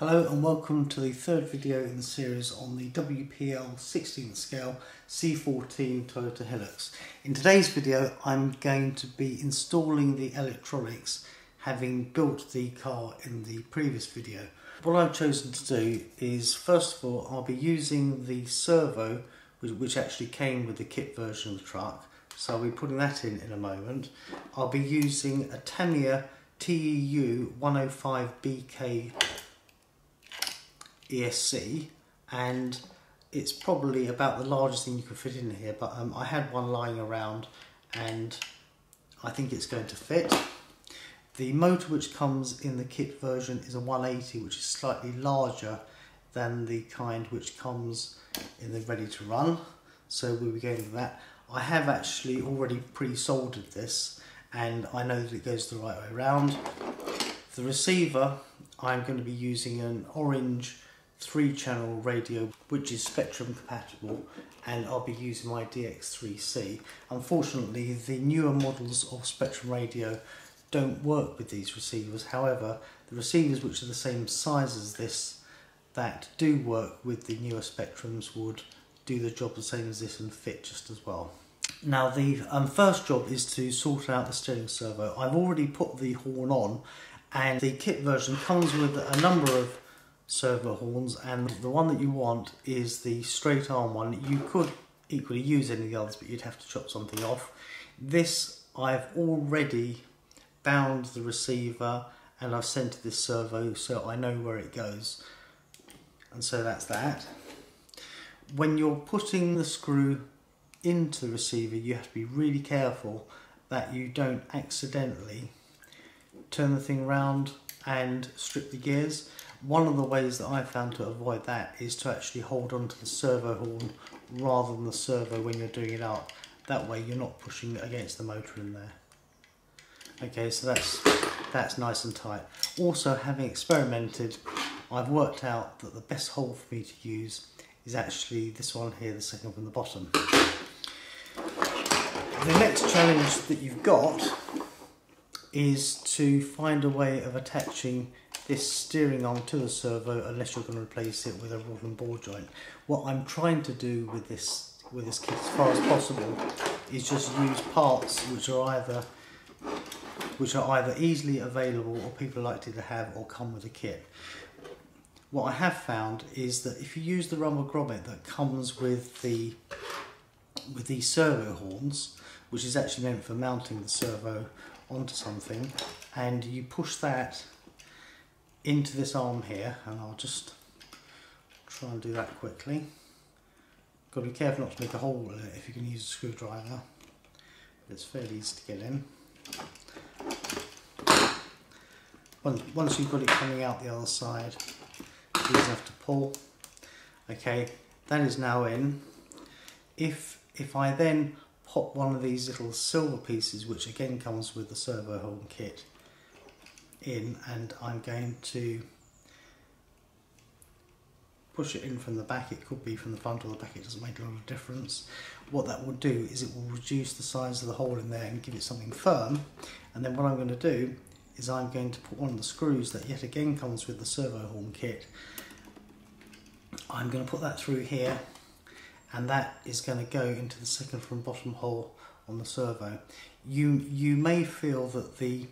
Hello and welcome to the third video in the series on the WPL 16th scale C14 Toyota Hilux. In today's video I'm going to be installing the electronics, having built the car in the previous video. What I've chosen to do is, first of all, I'll be using the Servo which actually came with the kit version of the truck, so I'll be putting that in a moment. I'll be using a Tamiya TEU 105BK ESC, and it's probably about the largest thing you can fit in here, but I had one lying around and I think it's going to fit. The motor which comes in the kit version is a 180, which is slightly larger than the kind which comes in the ready to run, so we'll be going with that. I have actually already pre-soldered this and I know that it goes the right way around. The receiver, I'm going to be using an orange 3-channel radio which is Spectrum compatible, and I'll be using my DX3C. Unfortunately, the newer models of Spectrum radio don't work with these receivers. However, the receivers which are the same size as this that do work with the newer Spectrums would do the job the same as this and fit just as well. Now the first job is to sort out the steering servo. I've already put the horn on, and the kit version comes with a number of servo horns, and the one that you want is the straight arm one. You could equally use any of the others, but you'd have to chop something off. This, I've already bound the receiver and I've centered this servo so I know where it goes, and so that's that. When you're putting the screw into the receiver, you have to be really careful that you don't accidentally turn the thing around and strip the gears. One of the ways that I've found to avoid that is to actually hold onto the servo horn rather than the servo when you're doing it up. That way you're not pushing against the motor in there. Okay, so that's nice and tight. Also, having experimented, I've worked out that the best hole for me to use is actually this one here, the second from the bottom. The next challenge that you've got is to find a way of attaching this steering arm to the servo, unless you're going to replace it with a rod and ball joint. What I'm trying to do with this kit, as far as possible, is just use parts which are either easily available or people are likely to have or come with a kit. What I have found is that if you use the rubber grommet that comes with the servo horns, which is actually meant for mounting the servo onto something, and you push that into this arm here, and I'll just try and do that quickly. Got to be careful not to make a hole in it if you can use a screwdriver, but it's fairly easy to get in. Once you've got it coming out the other side, it's easy enough to pull. Okay, that is now in. If I then pop one of these little silver pieces, which again comes with the servo horn kit, in, and I'm going to push it in from the back. It could be from the front or the back, it doesn't make a lot of difference. What that will do is it will reduce the size of the hole in there and give it something firm, and then what I'm going to do is I'm going to put one of the screws that yet again comes with the servo horn kit. I'm going to put that through here, and that is going to go into the second from bottom hole on the servo. You may feel that the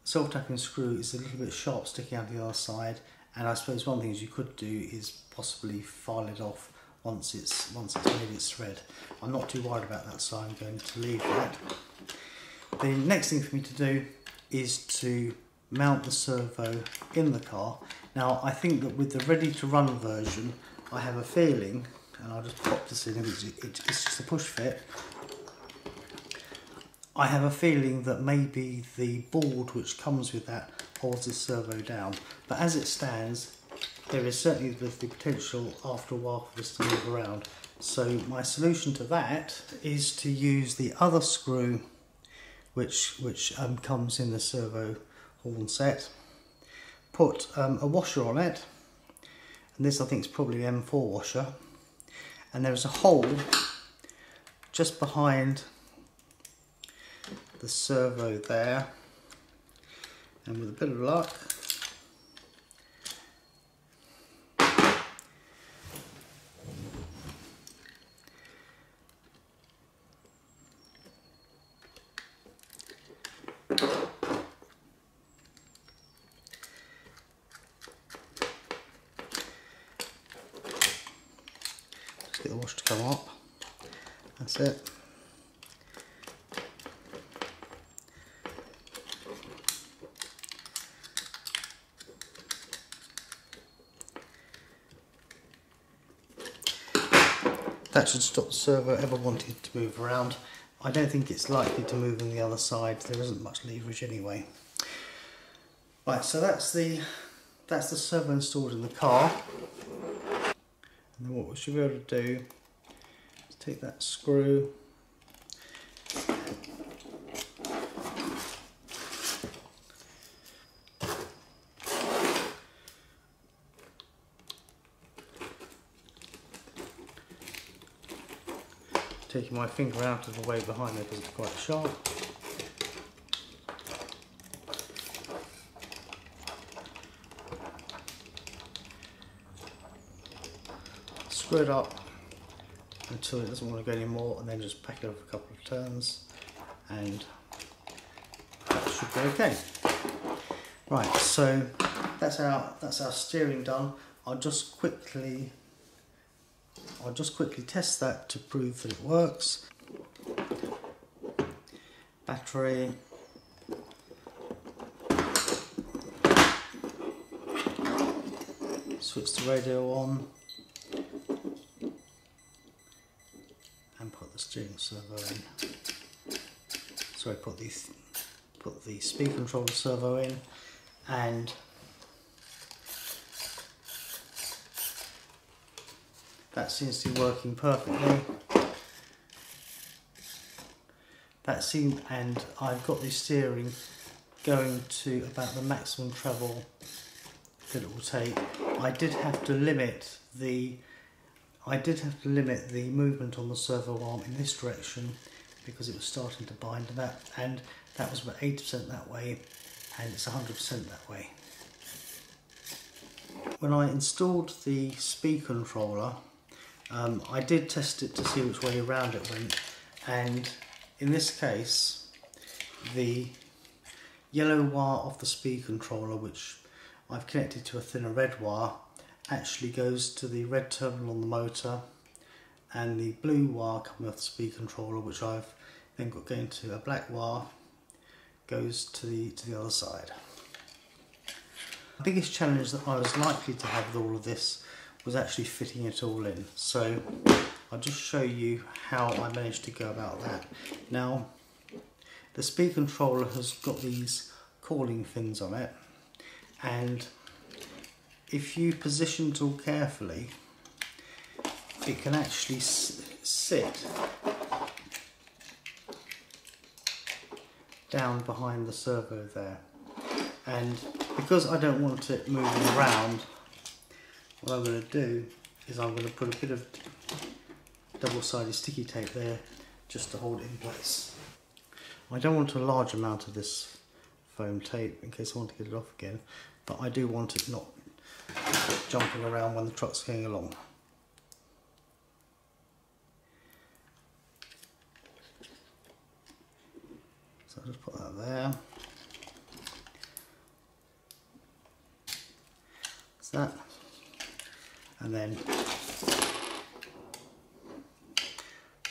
self-tapping screw is a little bit sharp sticking out the other side, and I suppose one of the things you could do is possibly file it off once it's made its thread. I'm not too worried about that, so I'm going to leave that. The next thing for me to do is to mount the servo in the car. Now I think that with the ready to run version, I have a feeling, and I'll just pop this in, it's just a push fit. I have a feeling that maybe the board which comes with that holds the servo down, but as it stands, there is certainly the potential after a while for this to move around. So my solution to that is to use the other screw which comes in the servo horn set, put a washer on it, and this I think is probably an M4 washer, and there is a hole just behind the servo there, and with a bit of luck watch to come up. That's it. That should stop the servo ever wanting to move around. I don't think it's likely to move on the other side. There isn't much leverage anyway. Right, so that's the servo installed in the car. And then what we should be able to do is take that screw taking my finger out of the way behind there because it's quite sharp. Screw it up until it doesn't want to go anymore, and then just pack it over a couple of turns, and that should be okay. Right, so that's our steering done. I'll just quickly test that to prove that it works. Battery. Switch the radio on. And put the steering servo in. Sorry, put the speed controller servo in, and that seems to be working perfectly. And I've got the steering going to about the maximum travel that it will take. I did have to limit the movement on the servo arm in this direction because it was starting to bind, and that was about 80% that way, and it's 100% that way. When I installed the speed controller, I did test it to see which way around it went, and in this case the yellow wire of the speed controller, which I've connected to a thinner red wire, actually goes to the red terminal on the motor, and the blue wire coming off the speed controller, which I've then got going to a black wire, goes to the other side. The biggest challenge that I was likely to have with all of this was actually fitting it all in. So I'll just show you how I managed to go about that. Now, the speed controller has got these calling fins on it, and if you position it all carefully, it can actually sit down behind the servo there. And because I don't want it moving around, what I'm going to do is I'm going to put a bit of double-sided sticky tape there just to hold it in place. I don't want a large amount of this foam tape in case I want to get it off again, but I do want it not jumping around when the truck's going along. So I'll just put that there. That's that. And then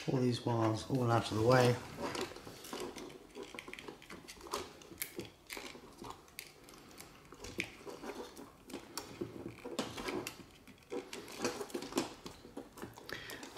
pull these wires all out of the way.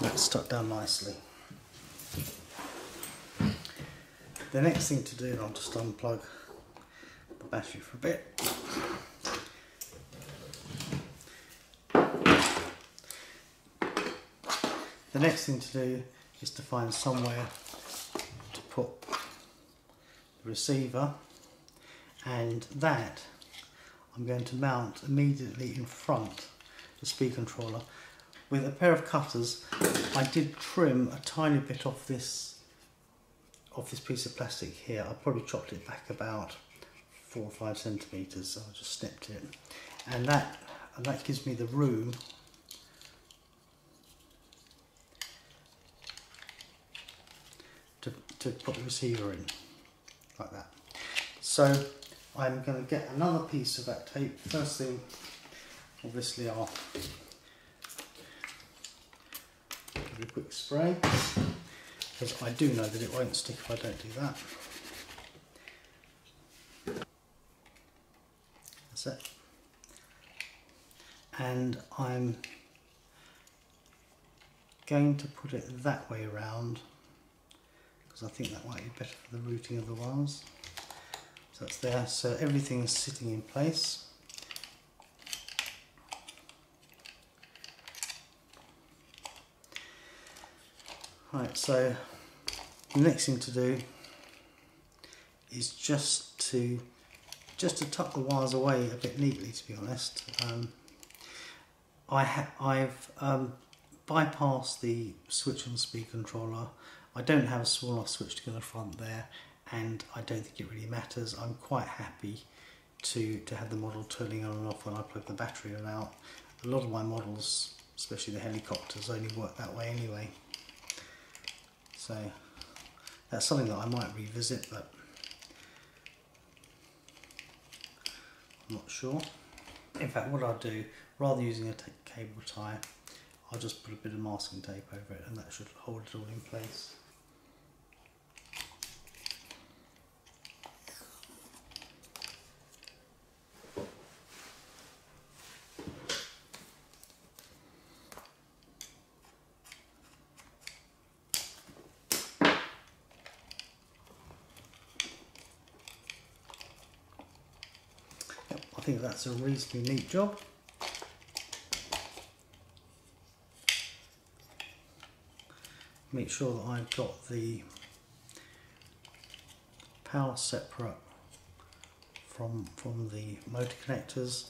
That's stuck down nicely. The next thing to do, I'll just unplug the battery for a bit. The next thing to do is to find somewhere to put the receiver, and that I'm going to mount immediately in front the speed controller. With a pair of cutters, I did trim a tiny bit off this piece of plastic here. I probably chopped it back about 4 or 5 centimetres, so I just snipped it, and that gives me the room to put the receiver in, like that. So I'm going to get another piece of that tape. First thing, obviously, I'll give it a quick spray, because I do know that it won't stick if I don't do that. That's it. And I'm going to put it that way around, because I think that might be better for the routing of the wires. So that's there, so everything's sitting in place. Right, so the next thing to do is just to tuck the wires away a bit neatly, to be honest. I've bypassed the switch on the speed controller. I don't have a small enough switch to go in the front there, and I don't think it really matters. I'm quite happy to have the model turning on and off when I plug the battery in and out. A lot of my models, especially the helicopters, only work that way anyway. So that's something that I might revisit, but I'm not sure. In fact, what I'll do, rather than using a cable tie, I'll just put a bit of masking tape over it, and that should hold it all in place. I think that's a reasonably neat job. Make sure that I've got the power separate from the motor connectors.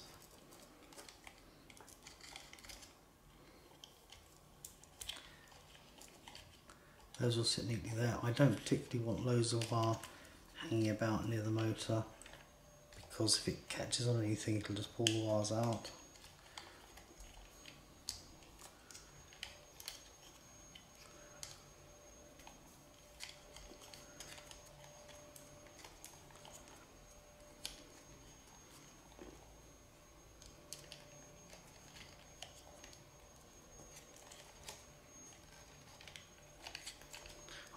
Those will sit neatly there. I don't particularly want loads of wire hanging about near the motor, because if it catches on anything it'll just pull the wires out.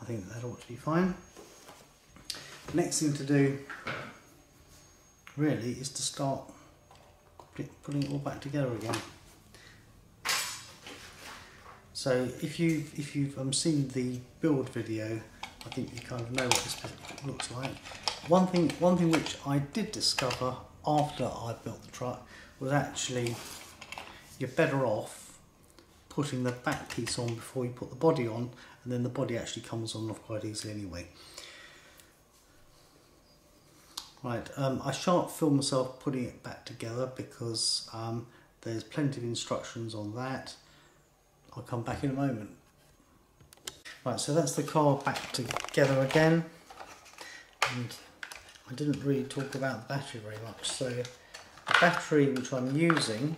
I think that ought to be fine. Next thing to do really is to start putting it all back together again. So if you've seen the build video, I think you kind of know what this looks like. One thing which I did discover after I built the truck was actually you're better off putting the back piece on before you put the body on, and then the body actually comes on and off quite easily anyway. Right, I shan't film myself putting it back together because there's plenty of instructions on that. I'll come back in a moment. Right, so that's the car back together again, and I didn't really talk about the battery very much. So the battery which I'm using,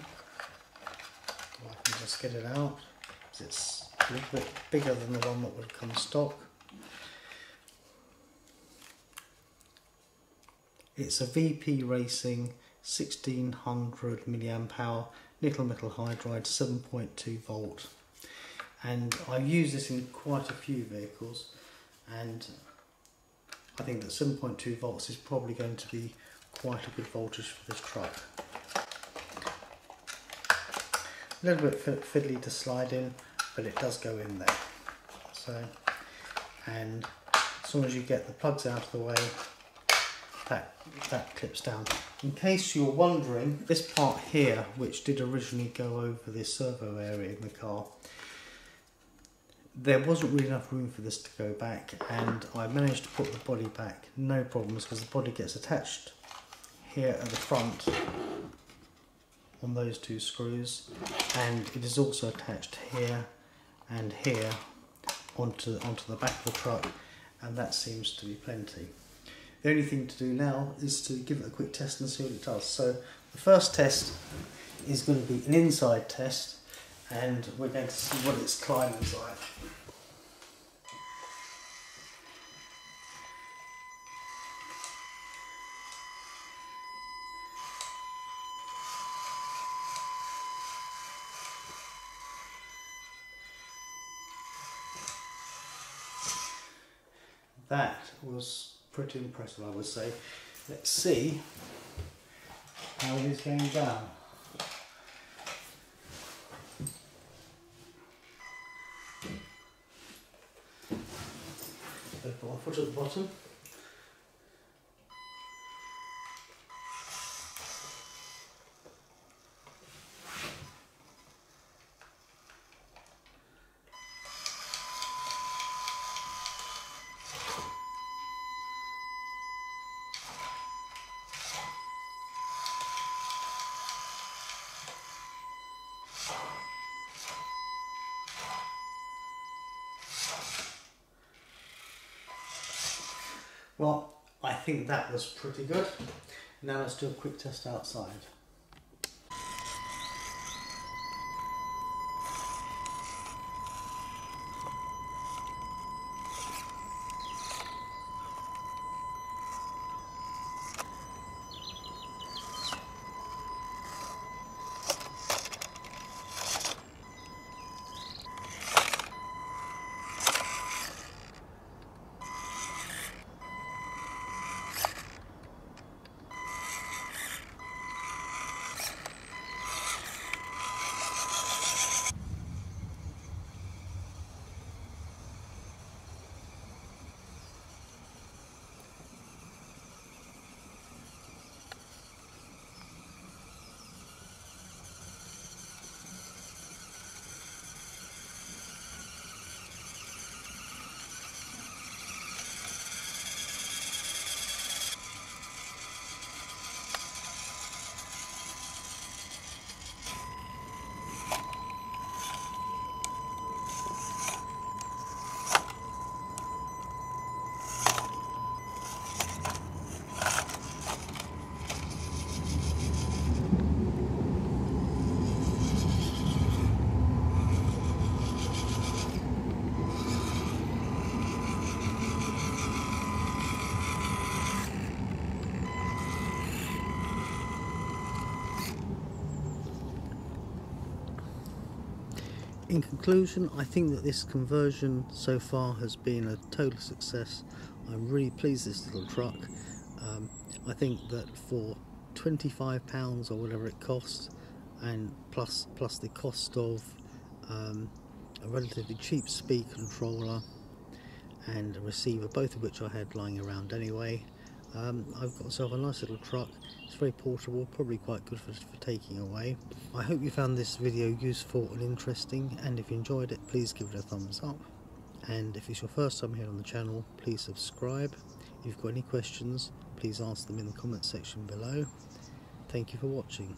I can just get it out, because it's a little bit bigger than the one that would come stock. It's a VP Racing 1600 mAh nickel metal hydride 7.2 volt, and I've used this in quite a few vehicles, and I think that 7.2 volts is probably going to be quite a good voltage for this truck. A little bit fiddly to slide in, but it does go in there. So, and as soon as you get the plugs out of the way, that clips down. In case you're wondering, this part here, which did originally go over this servo area in the car, there wasn't really enough room for this to go back, and I managed to put the body back, no problems, because the body gets attached here at the front on those two screws, and it is also attached here and here onto the back of the truck, and that seems to be plenty. The only thing to do now is to give it a quick test and see what it does. So the first test is going to be an inside test, and we're going to see what its climbing's like. That was pretty impressive, I would say. Let's see how it is going down. So put my foot at the bottom. Well, I think that was pretty good. Now let's do a quick test outside. In conclusion, I think that this conversion so far has been a total success. I'm really pleased with this little truck. I think that for £25 or whatever it costs, and plus the cost of a relatively cheap speed controller and a receiver, both of which I had lying around anyway, I've got myself a nice little truck. It's very portable, probably quite good for taking away. I hope you found this video useful and interesting, and if you enjoyed it, please give it a thumbs up. And if it's your first time here on the channel, please subscribe. If you've got any questions, please ask them in the comment section below. Thank you for watching.